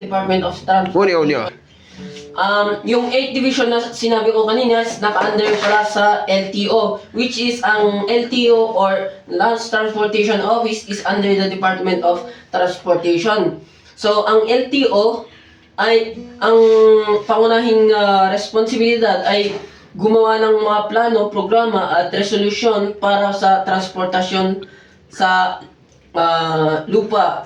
Department of Transport. Unya. Yung 8th division na sinabi ko kanina is naka-under pala sa LTO, which is ang LTO or Land Transportation Office is under the Department of Transportation. So ang LTO ay ang pangunahing responsibilidad ay gumawa ng mga plano, programa at resolusyon para sa transportasyon sa lupa.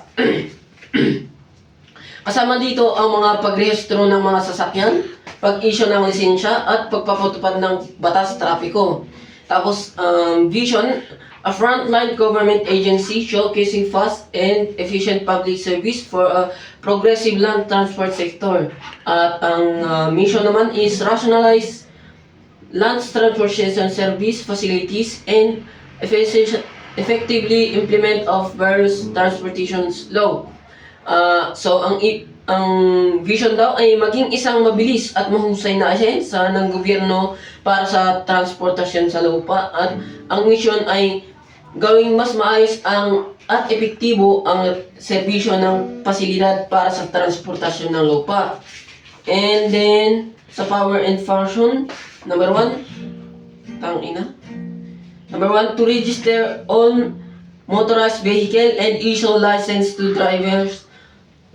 Kasama dito ang mga pagrehistro ng mga sasakyan, pag-issue ng lisensya at pagpapatupad ng batas trapiko. Tapos, vision, a frontline government agency showcasing fast and efficient public service for a progressive land transport sector. At ang mission naman is rationalize land transportation service facilities and effectively implement of various transportation law. So ang vision daw ay maging isang mabilis at mahusay na ahensya ng gobyerno para sa transportasyon sa lupa, at ang mission ay gawing mas maayos at epektibo ang serbisyo ng pasilidad para sa transportasyon ng lupa. And then sa power and function, number 1, to register all motorized vehicle and issue license to drivers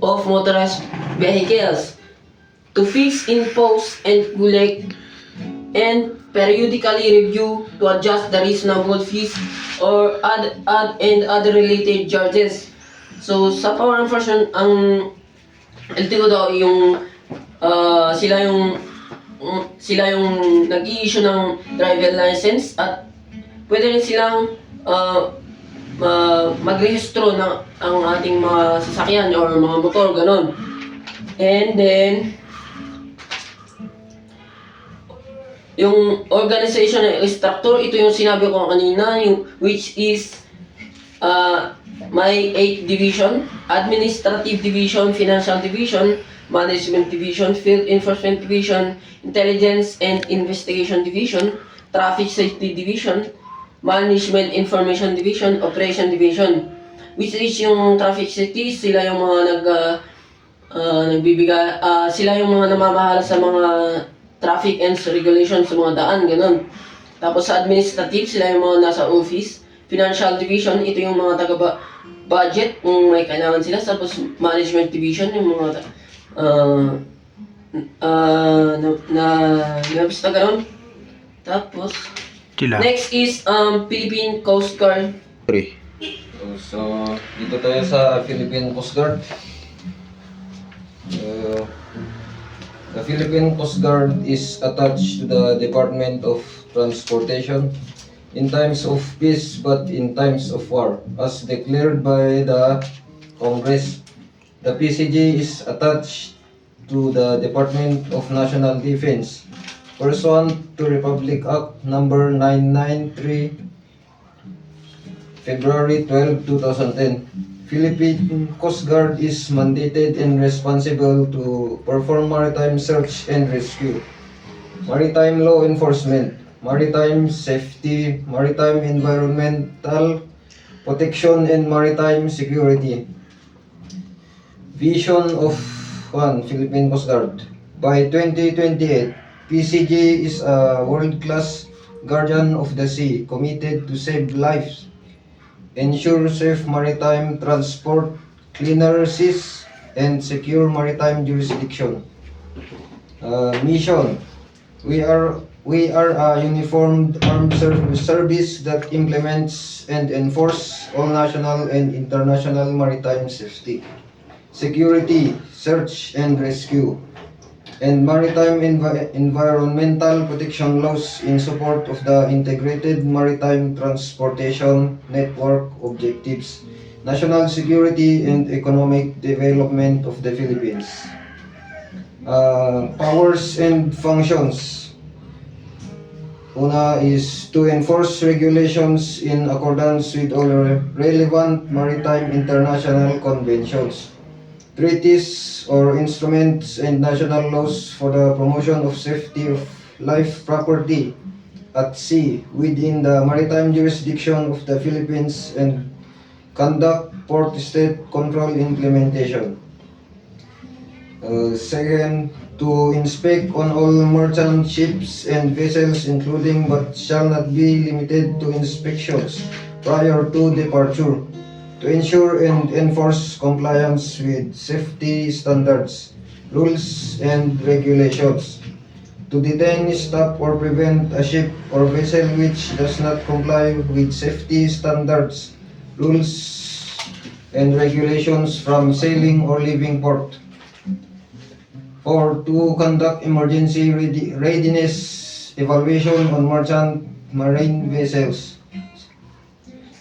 of motorized vehicles, to fix, impose, and collect and periodically review to adjust the reasonable fees or add and other related charges. So sa power and function, ang LTO daw yung sila yung nag-i-issue ng driver license, at pwede rin silang magrehistro ng ang ating mga sasakyan or mga motor, ganon. And then yung organization and structure, ito yung sinabi ko kanina, yung which is may 8 division: administrative division, financial division, management division, field enforcement division, intelligence and investigation division, traffic safety division, management information division, operation division. Which is yung traffic safety, sila yung mga nagbibigay, sila yung mga namamahala sa mga traffic and regulations sa mga daan, ganun. Tapos sa administrative, sila yung mga nasa office. Financial division, ito yung mga taga-budget kung may kailangan sila. Tapos management division, yung mga nabis na ganun. Tapos next is Philippine Coast Guard. So, dito tayo sa Philippine Coast Guard. The Philippine Coast Guard is attached to the Department of Transportation in times of peace but in times of war, as declared by the Congress. The PCG is attached to the Department of National Defense pursuant to Republic Act number 993, February 12, 2010. Philippine Coast Guard is mandated and responsible to perform maritime search and rescue, maritime law enforcement, maritime safety, maritime environmental protection, and maritime security. Vision of Philippine Coast Guard. By 2028, PCG is a world-class guardian of the sea, committed to save lives, ensure safe maritime transport, cleaner seas, and secure maritime jurisdiction. Mission: we are a uniformed armed service that implements and enforces all national and international maritime safety, security, search and rescue, and maritime environmental protection laws in support of the integrated maritime transportation network objectives, national security and economic development of the Philippines. Powers and functions. Una is to enforce regulations in accordance with all relevant maritime international conventions, treaties or instruments, and national laws for the promotion of safety of life, property at sea within the maritime jurisdiction of the Philippines, and conduct port state control implementation. Second, to inspect on all merchant ships and vessels including but shall not be limited to inspections prior to departure. To ensure and enforce compliance with safety standards, rules, and regulations. To detain, stop, or prevent a ship or vessel which does not comply with safety standards, rules, and regulations from sailing or leaving port. Or to conduct emergency readiness evaluation on merchant marine vessels,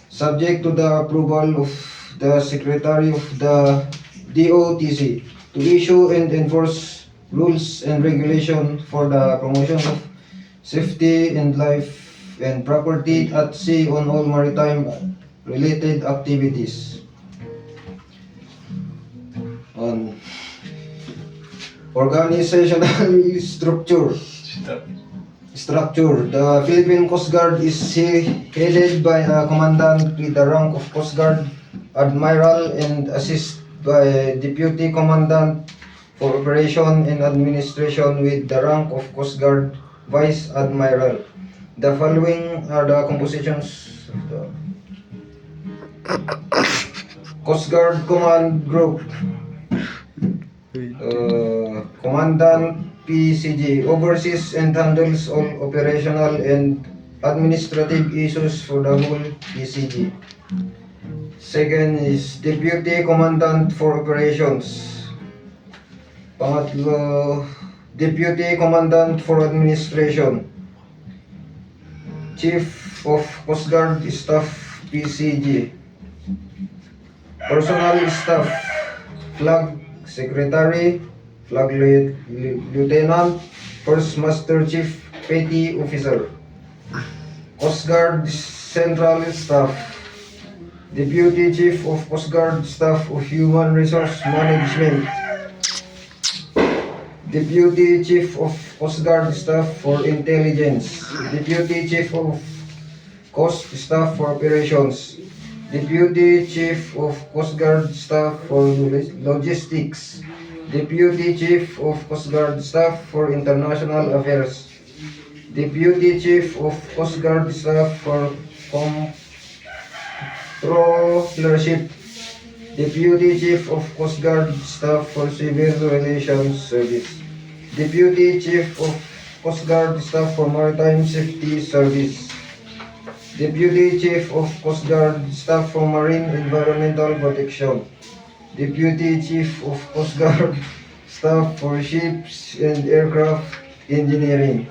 subject to the approval of the Secretary of the DOTC, to issue and enforce rules and regulation for the promotion of safety and life and property at sea on all maritime related activities. On organizational structure. The Philippine Coast Guard is headed by a commandant with the rank of Coast Guard Admiral and assisted by Deputy Commandant for Operation and Administration with the rank of Coast Guard Vice Admiral. The following are the compositions of the Coast Guard Command Group. Commandant PCG oversees and handles all operational and administrative issues for the whole PCG. Second is Deputy Commandant for Operations. Pangatlo, Deputy Commandant for Administration. Chief of Coast Guard Staff PCG. Personal Staff, Flag Secretary, Flag Lieutenant, First Master Chief Petty Officer. Coast Guard Central Staff, Deputy Chief of Coast Guard Staff of Human Resource Management. Deputy Chief of Coast Guard Staff for Intelligence. Deputy Chief of Coast Staff for Operations. Deputy Chief of Coast Guard Staff for Logistics. Deputy Chief of Coast Guard Staff for International Affairs. Deputy Chief of Coast Guard Staff for Controllership. Deputy Chief of Coast Guard Staff for Civil Relations Service. Deputy Chief of Coast Guard Staff for Maritime Safety Service. Deputy Chief of Coast Guard Staff for Marine Environmental Protection. Deputy Chief of Coast Guard Staff for Ships and Aircraft Engineering.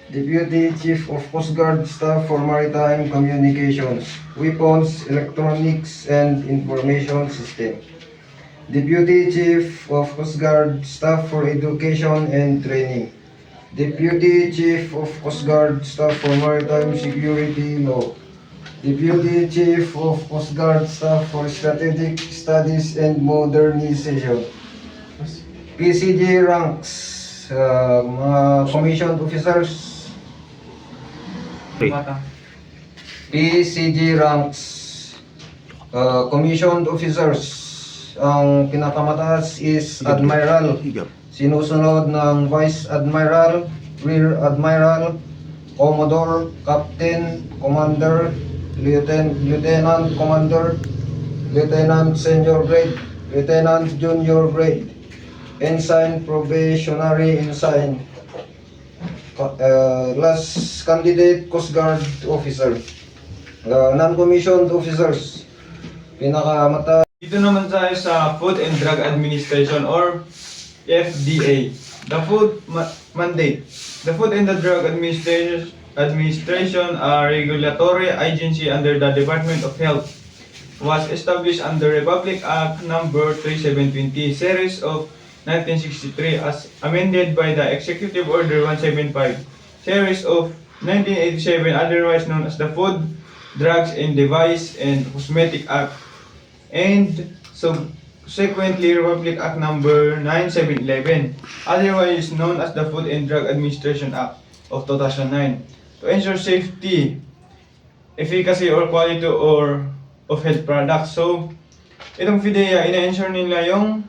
Deputy Chief of Coast Guard Staff for Maritime Communications, Weapons, Electronics, and Information System. Deputy Chief of Coast Guard Staff for Education and Training. Deputy Chief of Coast Guard Staff for Maritime Security Law. Deputy Chief of Coast Guard Staff for Strategic Studies and Modernization. PCG ranks, mga commissioned officers. PCG ranks, commissioned officers. Ang pinakamataas is Admiral. Sinusunod ng Vice Admiral, Rear Admiral, Commodore, Captain, Commander, Lieutenant Commander, Lieutenant Senior Grade, Lieutenant Junior Grade, Ensign, Probationary Ensign, last candidate Coast Guard Officer. Non-commissioned officers, pinakamataas. Dito naman tayo sa Food and Drug Administration or FDA. The food mandate. The Food and the Drug Administration, a regulatory agency under the Department of Health, was established under Republic Act Number 3720, Series of 1963, as amended by the Executive Order 175, Series of 1987, otherwise known as the Food, Drugs and Device and Cosmetic Act, and subsequently Republic Act Number 9711, otherwise known as the Food and Drug Administration Act of 2009, to ensure safety, efficacy, or quality of health products. So, itong FIDEA, ina-ensure nila yung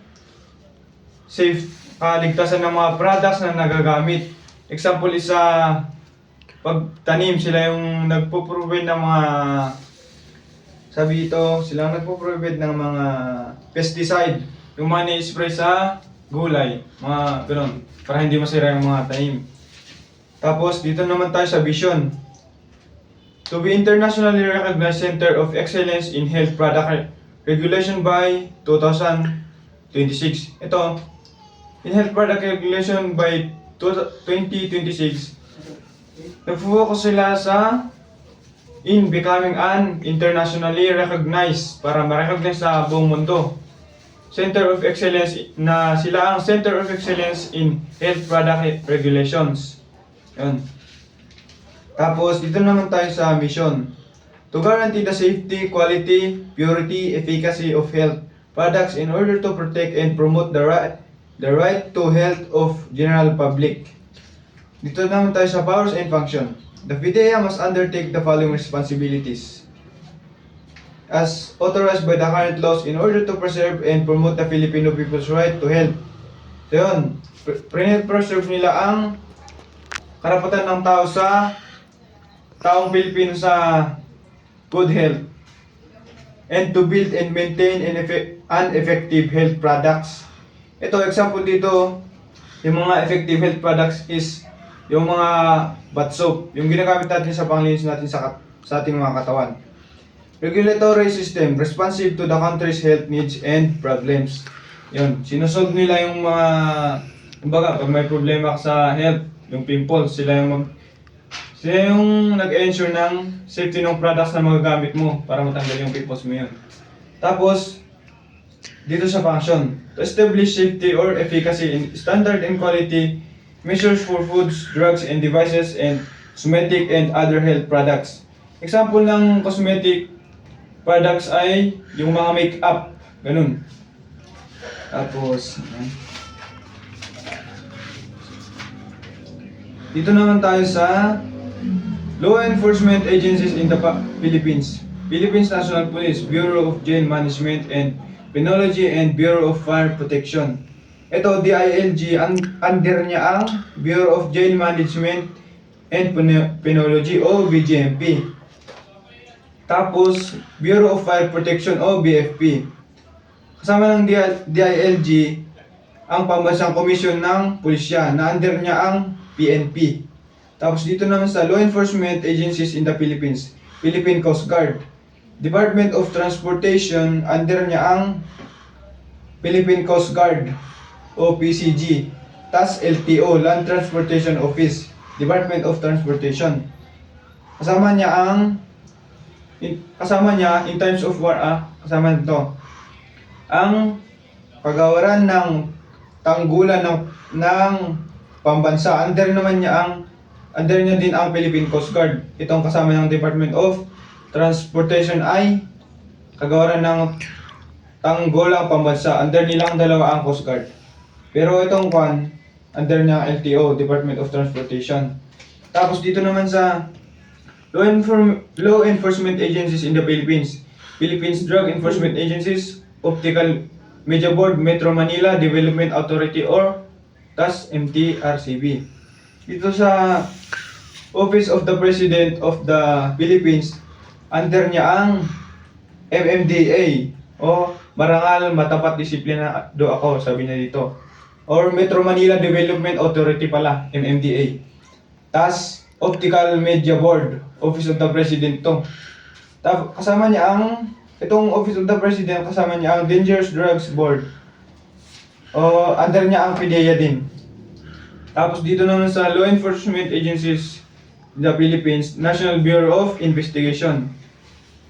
kaligtasan ng mga products na nagagamit. Example is pagtanim, sila yung nagpo-provide ng mga, sabi ito, sila ang nagpo-provide ng mga pesticide, yung mga ni-spray sa gulay, mga ganun, para hindi masira yung mga tanim. Tapos dito naman tayo sa vision. To be internationally recognized Center of Excellence in Health Product Regulation by 2026. Ito, in Health Product Regulation by 2026, nag-focus sila in becoming an internationally recognized, para ma-recognize sa buong mundo, Center of Excellence, na sila ang Center of Excellence in Health Product Regulations. Yun. Tapos, dito naman tayo sa mission. To guarantee the safety, quality, purity, efficacy of health products in order to protect and promote the right to health of general public. Dito naman tayo sa powers and function. The PDEA must undertake the following responsibilities as authorized by the current laws in order to preserve and promote the Filipino people's right to health. So yun, preserve nila ang karapatan ng taong Pilipino sa good health, and to build and maintain an effective health products. Ito, example dito, yung mga effective health products is yung mga bath soap, yung ginagamit natin sa panglinis natin sa ating mga katawan. Regulatory system, responsive to the country's health needs and problems. Yun, sinusolve nila yung mga, kumbaga, pag may problema ka sa health, yung pimples, sila yung nag-ensure ng safety ng products na magagamit mo para matanggal yung pimples mo yun. Tapos, dito sa function, to establish safety or efficacy in standard and quality measures for foods, drugs, and devices, and cosmetic and other health products. Example ng cosmetic products ay yung mga make-up, ganun. Tapos, dito naman tayo sa law enforcement agencies in the Philippines. Philippines National Police, Bureau of Jail Management and Penology, and Bureau of Fire Protection. Ito, DILG, under niya ang Bureau of Jail Management and Penology o BJMP. Tapos, Bureau of Fire Protection o BFP. Kasama ng DILG ang Pambansang Komisyon ng Pulisya na under niya ang PNP. Tapos dito naman sa Law Enforcement Agencies in the Philippines, Philippine Coast Guard. Department of Transportation, under niya ang Philippine Coast Guard o PCG. Tas LTO, Land Transportation Office, Department of Transportation. Kasama niya in times of war, kasama nito ang pagawaran ng tanggulan ng pambansa. Under niya din ang Philippine Coast Guard. Itong kasama ng Department of Transportation ay kagawaran ng tanggulang pambansa. Under nilang dalawa ang Coast Guard. Pero itong under niya ang LTO, Department of Transportation. Tapos dito naman sa Law Enforcement Agencies in the Philippines, Philippines Drug Enforcement Agencies, Optical Media Board, Metro Manila Development Authority or TAS MTRCB. Dito sa Office of the President of the Philippines, under niya ang MMDA o Marangal Matapat Disiplina do ako, sabi niya dito. Or Metro Manila Development Authority pala, MMDA. TAS Optical Media Board, Office of the President to. Kasama niya itong Office of the President, kasama niya ang Dangerous Drugs Board. O under niya ang PDEA din. Tapos dito naman sa Law Enforcement Agencies in the Philippines, National Bureau of Investigation.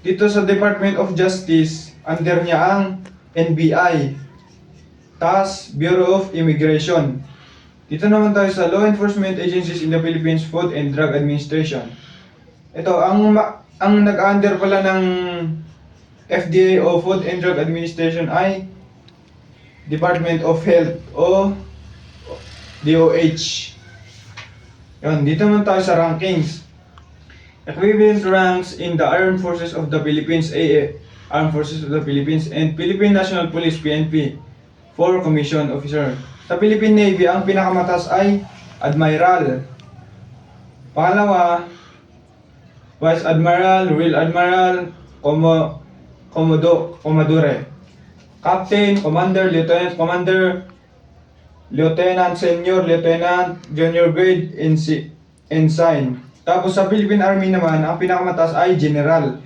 Dito sa Department of Justice, under niya ang NBI, TAS Bureau of Immigration. Dito naman tayo sa Law Enforcement Agencies in the Philippines, Food and Drug Administration. Ito, ang nag-under pala ng FDA o Food and Drug Administration ay Department of Health o DOH. Yan, dito naman tayo sa rankings. Equivalent ranks in the Armed Forces of the Philippines, Armed Forces of the Philippines, and Philippine National Police, PNP, for Commission Officer. Sa Philippine Navy, ang pinakamataas ay Admiral. Pangalawa, Vice Admiral, Rear Admiral, Commodore. Captain, Commander, Lieutenant Commander, Lieutenant Senior, Lieutenant, Junior Grade, Ensign. Tapos sa Philippine Army naman, ang pinakamataas ay General.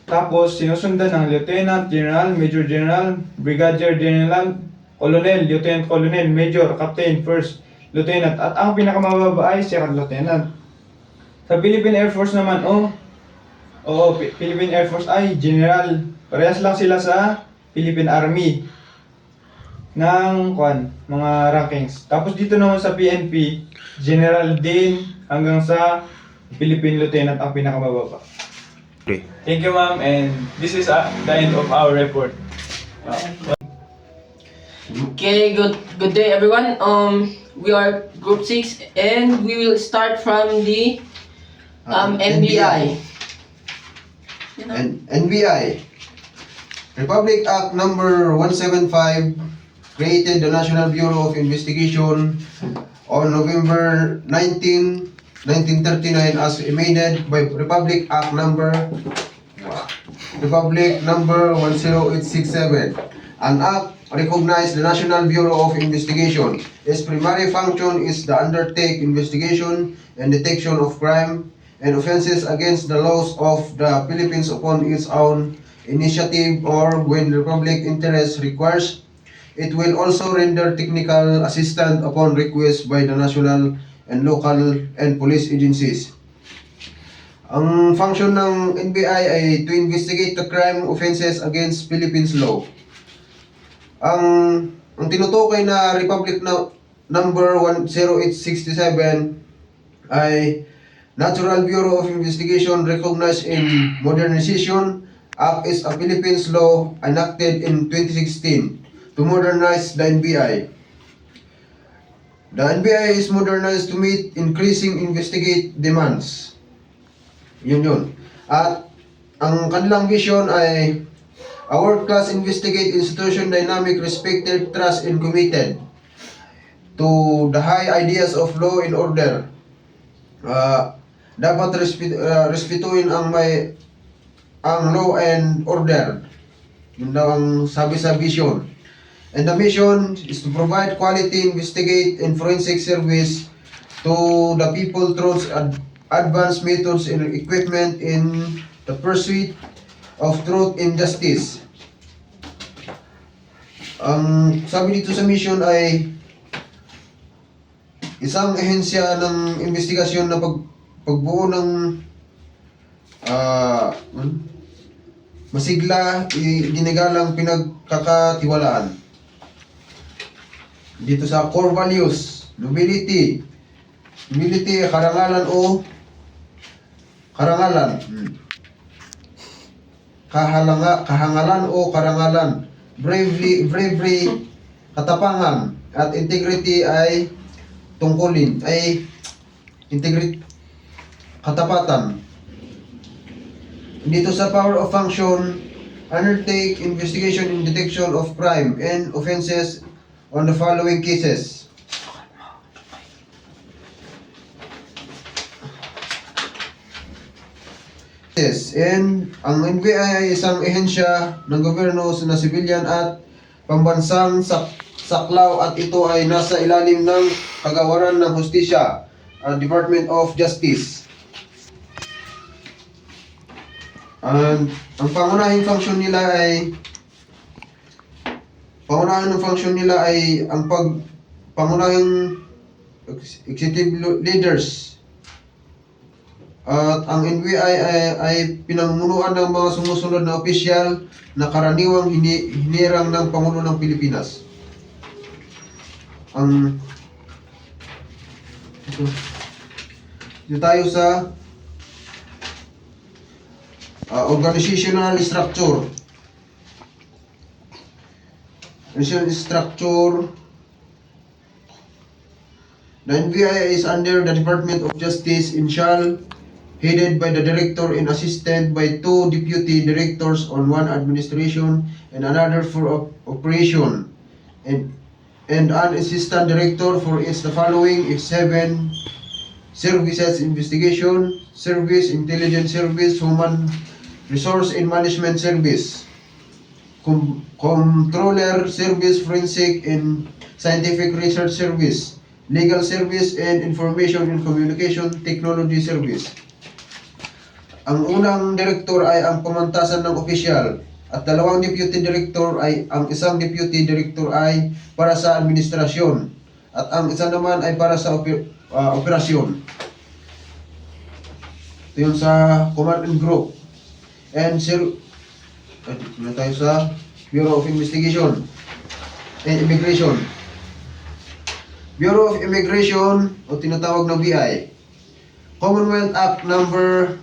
Tapos sinusundan ng Lieutenant General, Major General, Brigadier General, Colonel, Lieutenant Colonel, Major, Captain, First Lieutenant. At ang pinakamababa ay Second Lieutenant. Sa Philippine Air Force naman, Philippine Air Force ay General. Parehas lang sila sa Philippine Army ng mga rankings. Tapos dito naman sa PNP, General din hanggang sa Philippine Lieutenant ang pinakamababa. Okay. Thank you, ma'am, and this is the end of our report. Okay, good day everyone. We are Group 6 and we will start from the NBI. And NBI, Republic Act number 175 created the National Bureau of Investigation on November 19, 1939 as amended by Republic Act number 10867. An act recognized the National Bureau of Investigation. Its primary function is to undertake investigation and detection of crime and offenses against the laws of the Philippines upon its own initiative or when the public interest requires. It will also render technical assistance upon request by the national and local and police agencies. Ang function ng NBI ay to investigate the crime offenses against Philippines law. Ang tinutukoy na Republic na number 10867 ay Natural Bureau of Investigation recognized in Modernization Act is a Philippines law enacted in 2016 to modernize the NBI. The NBI is modernized to meet increasing investigate demands. Yun. At ang kanilang vision ay a world-class investigate institution dynamic, respected, trust, and committed to the high ideas of law and order. Dapat respetuhin ang law and order. Yun daw ang sabi sa vision. And the mission is to provide quality, investigate, and forensic service to the people through advanced methods and equipment in the pursuit of truth and justice. Ang sabi dito sa mission ay isang ehensya ng investigasyon na pagbuo ng masigla, ginagalang pinagkakatiwalaan. Dito sa core values, humility, karangalan, kahangalan o karangalan, bravery, katapangan, at integrity ay tungkulin, integrity, katapatan. Dito sa power of function, undertake investigation and detection of crime and offenses on the following cases. And ang NBI ay isang ehensya ng gobyerno na civilian at pambansang saklaw at ito ay nasa ilalim ng kagawaran ng hustisya, Department of Justice. And ang pangunahing function nila ay ang pangunahing executive leaders. At ang NBI ay pinangunuan ng mga sumusunod na opisyal na karaniwang hinirang ng Pangulo ng Pilipinas. Dito tayo sa organizational structure. The NBI is under the Department of Justice and shall headed by the director and assisted by 2 deputy directors on one administration and another for operation. And and an assistant director for each the following is 7 services: investigation service, intelligence service, human resource and management service, controller service, forensic and scientific research service, legal service, and information and communication technology service. Ang unang direktor ay ang pamantasan ng opisyal at dalawang deputy director ay ang isang deputy director ay para sa administrasyon at ang isa naman ay para sa operasyon. Ito yung sa command and group. And na tayo sa Bureau of Investigation and Immigration. Bureau of Immigration o tinatawag na BI. Commonwealth Act number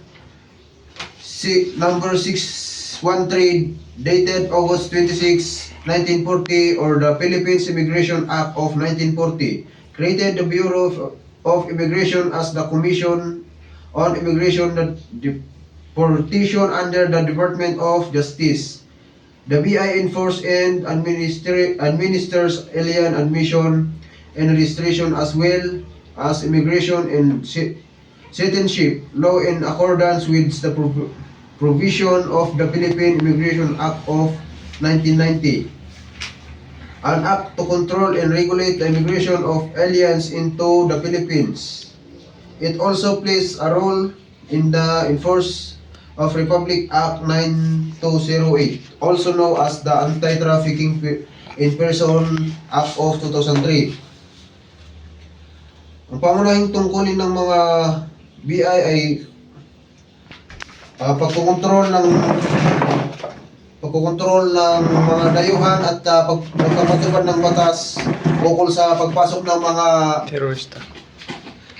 613 dated August 26, 1940, or the Philippines Immigration Act of 1940 created the Bureau of Immigration as the Commission on Immigration Deportation under the Department of Justice. The BI enforces and administers alien admission and registration as well as immigration and citizenship law in accordance with the provision of the Philippine Immigration Act of 1990. An act to control and regulate the immigration of aliens into the Philippines. It also plays a role in the enforcement of Republic Act 9208, also known as the Anti-Trafficking in Person Act of 2003. Ang pangunahing tungkulin ng mga BI ay pagkokontrol ng mga dayuhan at pagpapatupad ng batas ukol sa pagpasok ng mga Terorista.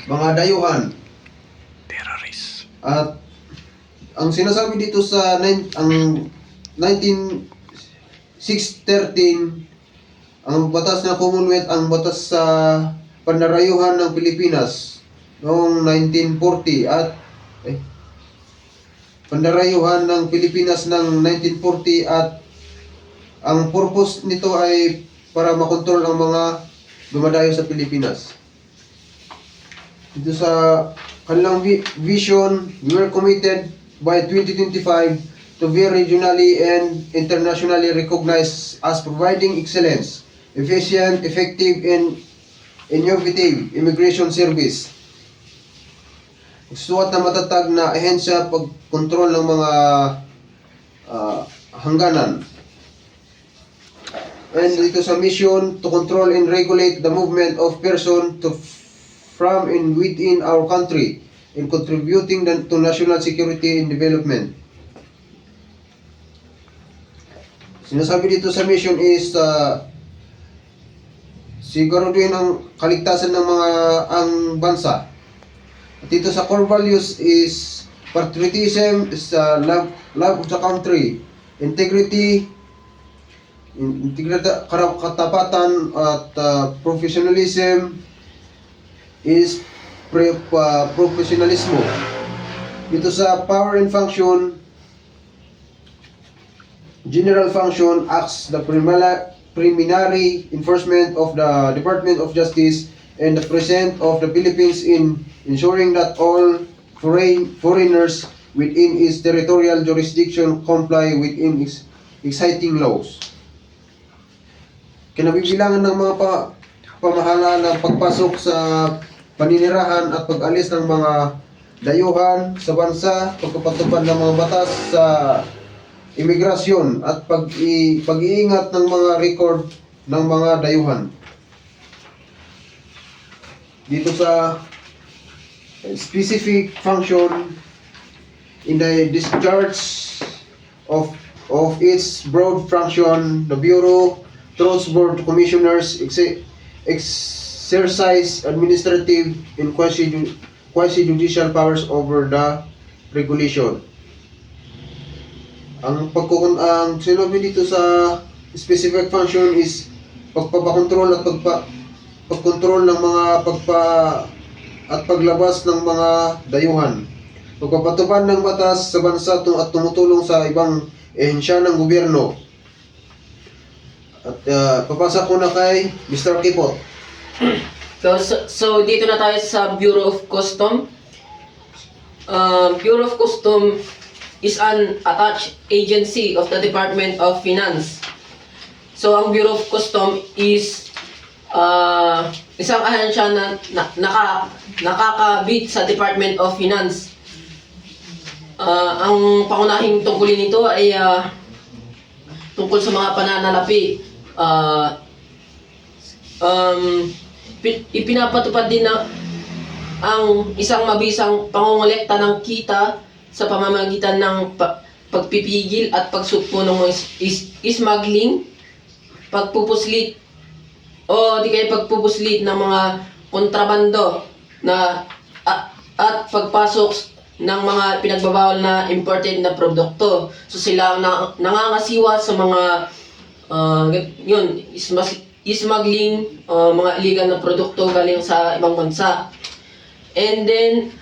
mga dayuhan. Terrorist. At ang sinasabi dito sa ang 613, ang batas ng Commonwealth, ang batas sa pandarayuhan ng Pilipinas noong 1940 at pandarayuhan ng Pilipinas ng 1940, at ang purpose nito ay para makontrol ang mga dumadayo sa Pilipinas. Dito sa kanilang vision, we were committed by 2025 to be regionally and internationally recognized as providing excellence, efficient, effective, and innovative immigration service. Suwat na matatag na ahensya pagkontrol ng mga hangganan. And dito sa mission, to control and regulate the movement of person from and within our country in contributing to national security and development. Sinasabi dito sa mission is siguraduhin ang kaligtasan ng ang bansa. At dito sa core values is patriotism, is love of the country, integrity, katapatan, at professionalism is professionalismo. Dito sa power and function, general function acts the preliminary enforcement of the Department of Justice and the President of the Philippines in ensuring that all foreigners within its territorial jurisdiction comply within its exciting laws. Kinabibilangan ng mga pamahala ng pagpasok sa paninirahan at pag-alis ng mga dayuhan sa bansa, pagpapatupad ng mga batas sa imigrasyon at pag-iingat ng mga record ng mga dayuhan. Dito sa specific function, in the discharge of its broad function, the Bureau through board commissioners exercise administrative and quasi-judicial powers over the regulation. Ang sinabi dito sa specific function is pagpapakontrol at pagkontrol ng mga at paglabas ng mga dayuhan, pagpapatupad ng batas sa bansa at tumutulong sa ibang ehensya ng gobyerno, At papasa ko na kay Mr. Kipot. So dito na tayo sa Bureau of Custom. Bureau of Custom is an attached agency of the Department of Finance. So ang Bureau of Custom is isang ahensya na nakakabit sa Department of Finance. Ang pangunahing tungkulin nito ay tungkol sa mga pananalapi. Ipinapatupad din na ang isang mabisang pangongolekta ng kita sa pamamagitan ng pagpipigil at pagsugpo ng smuggling, pagpupuslit o di kaya pagpupuslit ng mga kontrabando na at pagpasok ng mga pinagbabawal na imported na produkto. So sila ang nangangasiwa sa mga smuggling, mga illegal na produkto galing sa ibang bansa. And then,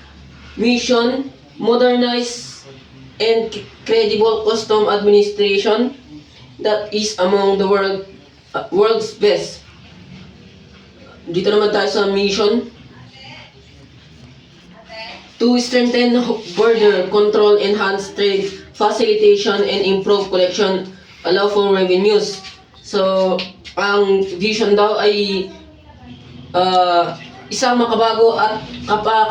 mission, modernize and credible custom administration that is among the world's best. Dito naman tayo sa mission. To strengthen border control, enhance trade facilitation, and improve collection, allow for revenues. So, ang vision daw ay isang makabago at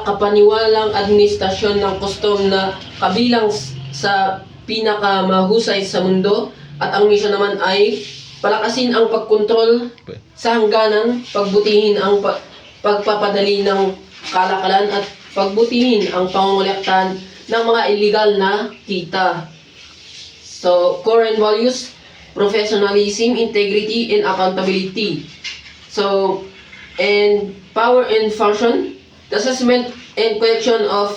kapaniwalang administrasyon ng custom na kabilang sa pinakamahusay sa mundo. At ang mission naman ay palakasin ang pagkontrol sa hangganan, pagbutihin ang pagpapadali ng kalakalan at pagbutihin ang pangongolektan ng mga illegal na kita. So, core and values, professionalism, integrity, and accountability. So, and power and function, the assessment and collection of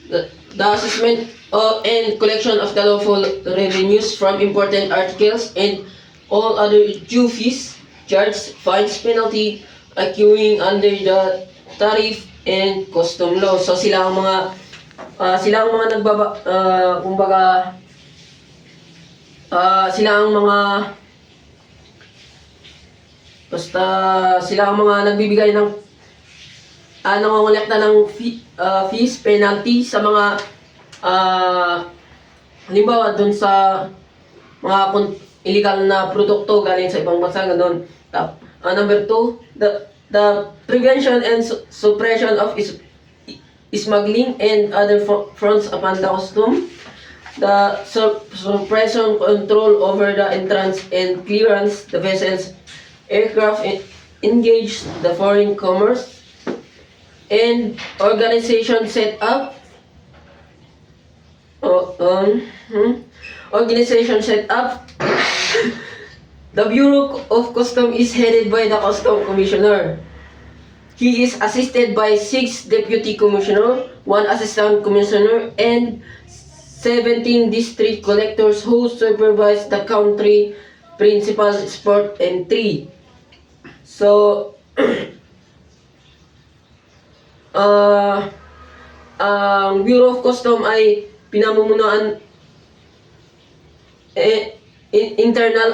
the assessment and collection of the lawful revenues from important articles and all other due fees, charges, fines, penalty, accruing under the tariff and custom law. So sila ang mga sila ang mga nagbibigay ng nangongolekta ng fees, penalty sa mga halimbawa dun sa mga illegal na produkto galing sa ibang bansa, gano'n. Number 2, the prevention and suppression of smuggling and other fronts upon the custom. The suppression, control over the entrance and clearance the vessels, aircraft engaged the foreign commerce, and organization set up. Organization set up. The Bureau of Custom is headed by the Custom Commissioner. He is assisted by 6 Deputy Commissioner, 1 Assistant Commissioner, and 17 District Collectors who supervise the country principal sport and 3. So, ang Bureau of Custom ay pinamumunuan Internal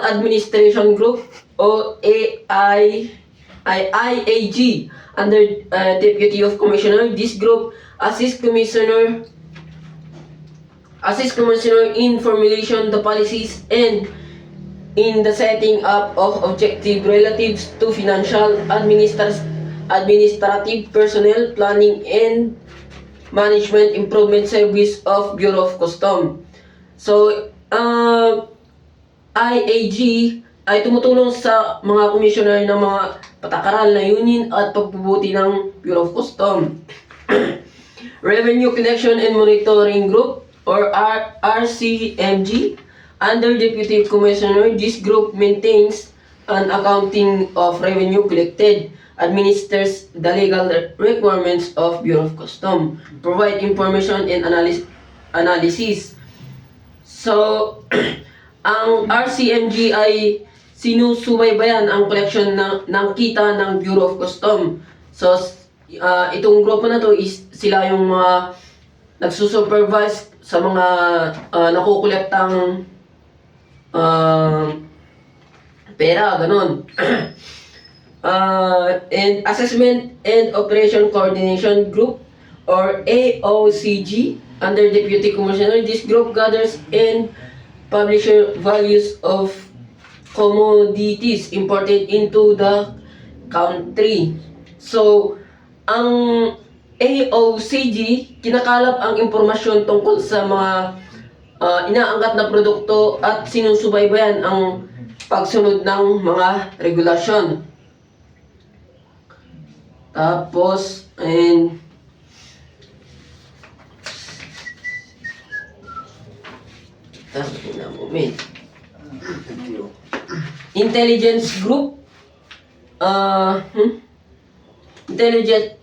Administration Group o IAG under Deputy of Commissioner. This group assists Commissioner in formulation the policies and in the setting up of objective relative to financial, administrative, personnel, planning, and management improvement service of Bureau of Custom. So, IAG ay tumutulong sa mga commissioner ng mga patakaran, layunin at pagbubuti ng Bureau of Custom. Revenue Collection and Monitoring Group or RCMG under Deputy Commissioner. This group maintains an accounting of revenue collected, administers the legal requirements of Bureau of Custom, provide information and analysis. So, ang RCMG ay sinusubaybayan ang collection ng kita ng Bureau of Custom. So, itong grupo na to is sila yung mga nagsusupervise sa mga nakukolektang pera, ganun. And Assessment and Operation Coordination Group or AOCG under Deputy Commissioner. This group gathers and publishes values of commodities imported into the country. So, ang AOCG, kinakalap ang impormasyon tungkol sa mga inaangkat na produkto at sinusubaybayan ang pagsunod ng mga regulasyon. Tapos, and Intelligence Group.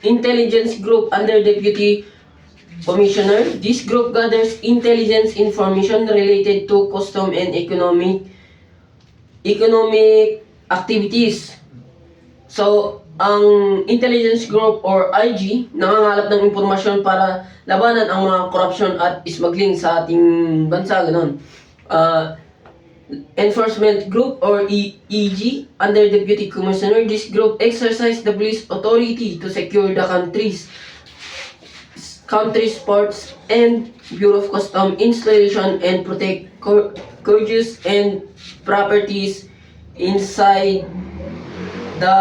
Intelligence Group under Deputy Commissioner. This group gathers intelligence information related to custom and economic activities. So, ang Intelligence Group or IG, nangangalap ng impormasyon para labanan ang mga corruption at smuggling sa ating bansa, ganun. Enforcement Group or EG under Deputy Commissioner. This group exercise the police authority to secure the country's ports and Bureau of Customs installation and protect goods and properties inside the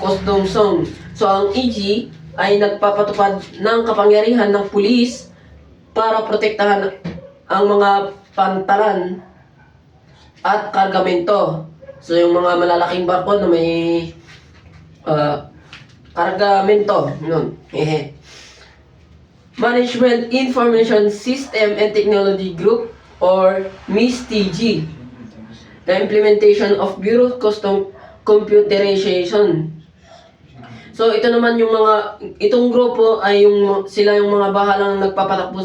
custom zone. So, ang EG ay nagpapatupad ng kapangyarihan ng pulis para protektahan ang mga pantalan at kargamento. So, yung mga malalaking barko na may kargamento. Yun. Management Information System and Technology Group or MISTG. The implementation of Bureau of Customs computerization. So ito naman yung itong grupo ay sila yung mga bahalang nagpapatakbo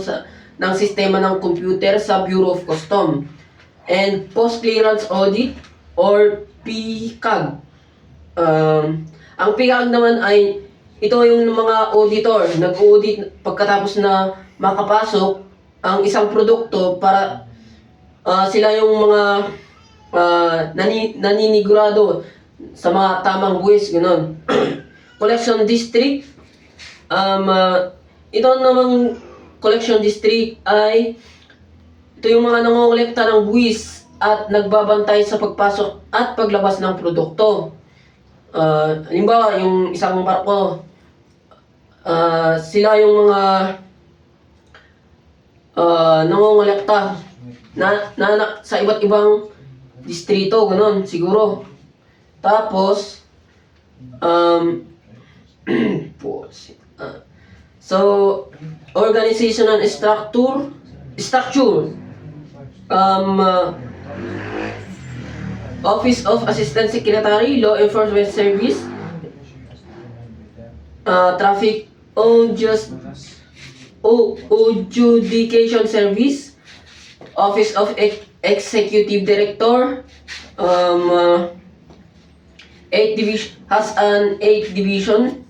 ng sistema ng computer sa Bureau of Customs and Post Clearance Audit or PCAG. Ang PCAG naman ay ito yung mga auditor, nag-audit pagkatapos na makapasok ang isang produkto para sila yung mga naninigurado sa mga tamang buwis, gano'n. Collection District. Ito namang Collection District ay ito yung mga nangongolekta ng buwis at nagbabantay sa pagpasok at paglabas ng produkto. Halimbawa, yung isang barko, sila yung mga nangongolekta na sa iba't ibang distrito, gano'n, siguro. Tapos, so, organizational structure, Office of Assistant Secretary, Law Enforcement Service, Traffic Adjudication Service, Office of Executive Director, 8 division has an 8 division,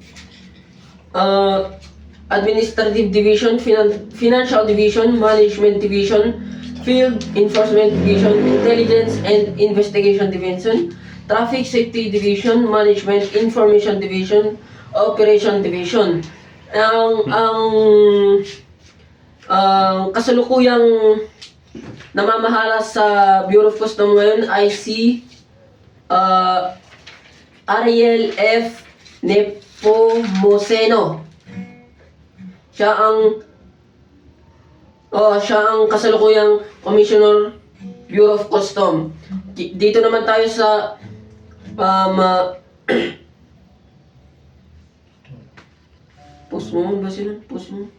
Administrative Division, Financial Division, Management Division, Field Enforcement Division, Intelligence and Investigation Division, Traffic Safety Division, Management Information Division, Operation Division. Ang kasalukuyang namamahala sa Bureau of Customs ngayon ay si Ariel F. Nepomuceno. Siya ang kasalukuyang Commissioner Bureau of Customs. Dito naman tayo sa post mo ba sila? Post mo?